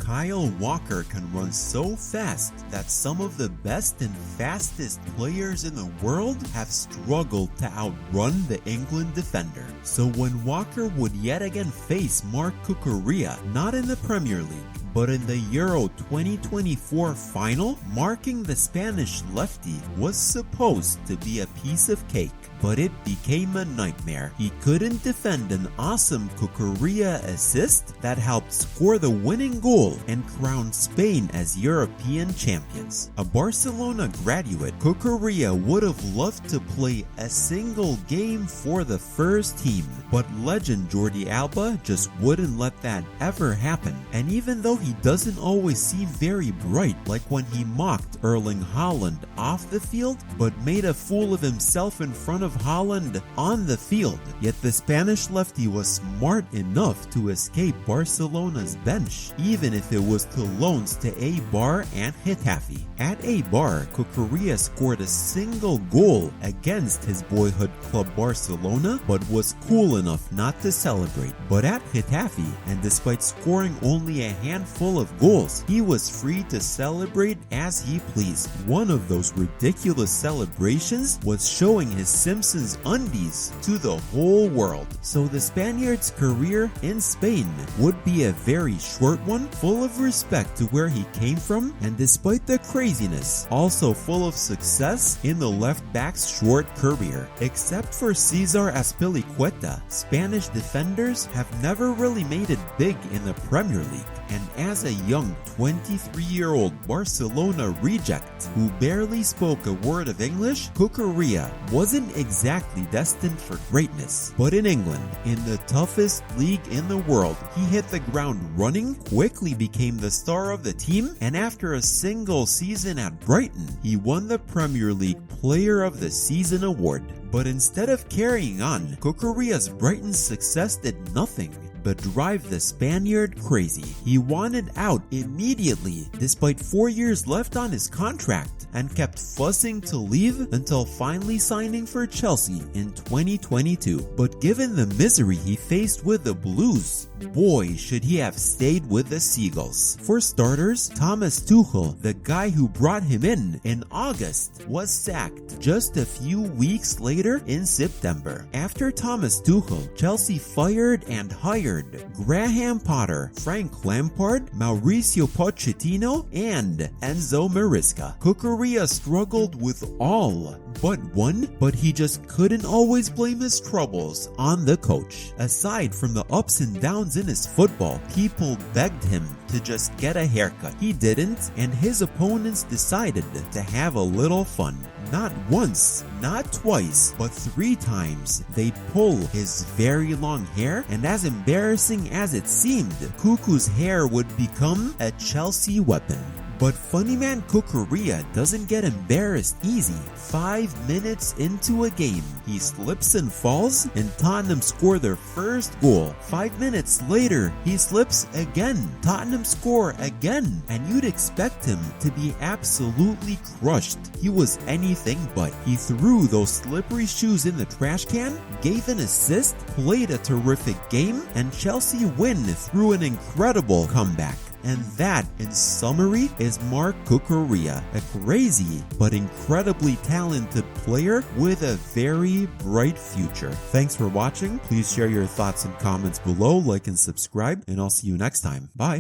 Kyle Walker can run so fast that some of the best and fastest players in the world have struggled to outrun the England defender. So when Walker would yet again face Marc Cucurella, not in the Premier League, but in the Euro 2024 final, marking the Spanish lefty was supposed to be a piece of cake. But it became a nightmare. He couldn't defend an awesome Cucurella assist that helped score the winning goal and crown Spain as European champions. A Barcelona graduate, Cucurella would have loved to play a single game for the first team, but legend Jordi Alba just wouldn't let that ever happen. And even though he doesn't always seem very bright, like when he mocked Erling Haaland off the field, but made a fool of himself in front of Haaland on the field, yet the Spanish lefty was smart enough to escape Barcelona's bench, even if it was to loans to Eibar and Getafe. At Eibar, Cucurella scored a single goal against his boyhood club Barcelona, but was cool enough not to celebrate. But at Getafe, and despite scoring only a handful of goals, he was free to celebrate as he pleased. One of those ridiculous celebrations was showing his Simpsons undies to the whole world. So the Spaniard's career in Spain would be a very short one, full of respect to where he came from, and despite the craziness, also full of success in the left back's short career. Except for Cesar Azpilicueta, Spanish defenders have never really made it big in the Premier League. And as a young 23-year-old Barcelona reject who barely spoke a word of English, Cucurella wasn't exactly destined for greatness. But in England, in the toughest league in the world, he hit the ground running, quickly became the star of the team, and after a single season at Brighton, he won the Premier League Player of the Season award. But instead of carrying on, Cucurella's Brighton success did nothing but drive the Spaniard crazy. He wanted out immediately, despite 4 years left on his contract, and kept fussing to leave until finally signing for Chelsea in 2022. But given the misery he faced with the Blues, boy should he have stayed with the Seagulls. For starters, Thomas Tuchel, the guy who brought him in August, was sacked just a few weeks later in September. After Thomas Tuchel, Chelsea fired and hired Graham Potter, Frank Lampard, Mauricio Pochettino, and Enzo Maresca. Cucurella struggled with all but one, but he just couldn't always blame his troubles on the coach. Aside from the ups and downs in his football, people begged him to just get a haircut. He didn't, and his opponents decided to have a little fun. Not once, not twice, but 3 times they'd pull his very long hair, and as embarrassing as it seemed, Cuckoo's hair would become a Chelsea weapon. But funny man Cucurella doesn't get embarrassed easy. 5 minutes into a game, he slips and falls, and Tottenham score their first goal. 5 minutes later, he slips again. Tottenham score again, and you'd expect him to be absolutely crushed. He was anything but. He threw those slippery shoes in the trash can, gave an assist, played a terrific game, and Chelsea win through an incredible comeback. And that, in summary, is Marc Cucurella, a crazy but incredibly talented player with a very bright future. Thanks for watching. Please share your thoughts and comments below, like and subscribe, and I'll see you next time. Bye.